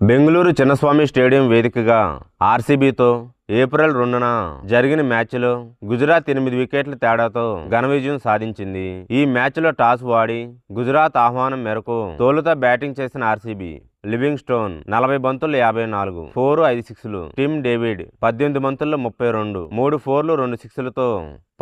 Bengaluru Chinnaswamy stadium వేదికగా ఆర్సీబీతో April 2న జరిగిన మ్యాచ్లో గుజరాత్ 8 వికెట్ల తేడాతో ఘన విజయం సాధించింది. ఈ మ్యాచ్లో టాస్ వాడి గుజరాత్ ఆహ్వానం మేరకు తొలుత బ్యాటింగ్ చేసిన ఆర్సీబీ లివింగ్ స్టోన్ 40 బంతుల్లో 54, 4, 5 సిక్స్లు, టిమ్ డేవిడ్ 18 బంతుల్లో 32, 3 4లు 2 సిక్స్లతో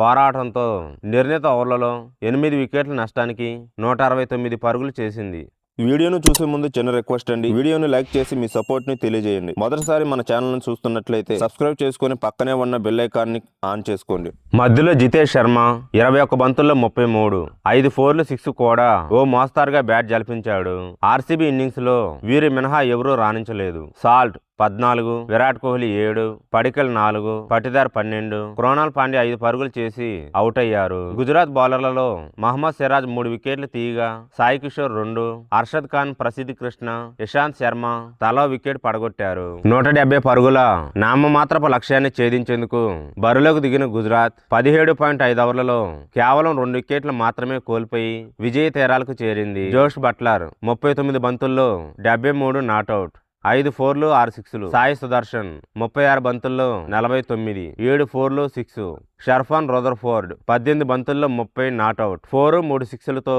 పోరాటంతో నిర్ణీత ఓవర్లలో 8 వికెట్ల నష్టానికి 169 పరుగులు చేసింది. వీడియోను చూసే ముందు చిన్న రిక్వెస్ట్ అండి, వీడియోను లైక్ చేసి మీ సపోర్ట్ ని తెలియజేయండి. మొదటిసారి మన ఛానల్ ను చూస్తున్నట్లయితే సబ్స్క్రైబ్ చేసుకుని పక్కనే ఉన్న బెల్ ఐకాన్ ని ఆన్ చేసుకోండి. మధ్యలో జితేష్ శర్మ 21 బంతుల్లో 33, 5 4లు 6 కూడా ఓ మోస్తారుగా బ్యాట్ జలిపించాడు. ఆర్సీబీ ఇన్నింగ్స్ లో వీరి మినహా ఎవరూ రాణించలేదు. సాల్ట్ 14, విరాట్ కోహ్లీ 7, పడికల్ 4, పటిదార్ 12, క్రోనాల్ పాండ్యా 5 పరుగులు చేసి అవుట్ అయ్యారు. గుజరాత్ బౌలర్లలో మహమ్మద్ సిరాజ్ 3 వికెట్లు తీయగా సాయి కిషోర్ 2, అర్షద్ ఖాన్, ప్రసిద్ధ్ కృష్ణ, ఇషాంత్ శర్మ తలా వికెట్ పడగొట్టారు. 170 పరుగుల నామమాత్రపు లక్ష్యాన్ని ఛేదించేందుకు బరిలోకి దిగిన గుజరాత్ 17.5 ఓవర్లలో కేవలం 2 వికెట్లు మాత్రమే కోల్పోయి విజయ తీరాలకు చేరింది. జోష్ బట్లర్ 39 బంతుల్లో 73 నాట్అవుట్, 5 4లు 6 సిక్స్లు. సాయి సుదర్శన్ 36 బంతుల్లో 49, 7 4లు 6. షర్ఫాన్ రొదర్ఫోర్డ్ 18 బంతుల్లో 30 నాట్అవుట్, 4, 3 సిక్స్లతో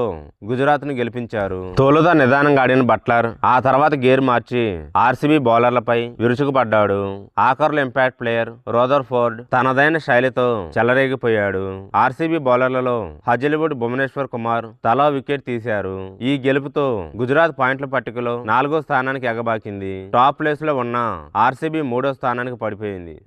గుజరాత్ ను గెలిపించారు. తొలుత నిదానంగా ఆడిన బట్లర్ ఆ తర్వాత గేర్ మార్చి ఆర్సీబీ బౌలర్లపై విరుచుకుపడ్డాడు. ఆఖరులో ఇంపాక్ట్ ప్లేయర్ రొదర్ఫోర్డ్ తనదైన శైలితో చెలరేగిపోయాడు. ఆర్సీబీ బౌలర్లలో హజల్వుడ్, భువనేశ్వర్ కుమార్ తలా వికెట్ తీశారు. ఈ గెలుపుతో గుజరాత్ పాయింట్ల పట్టికలో 4వ స్థానానికి ఎగబాకింది. టాప్ ప్లేస్ లో ఉన్న ఆర్సీబీ 3వ స్థానానికి పడిపోయింది.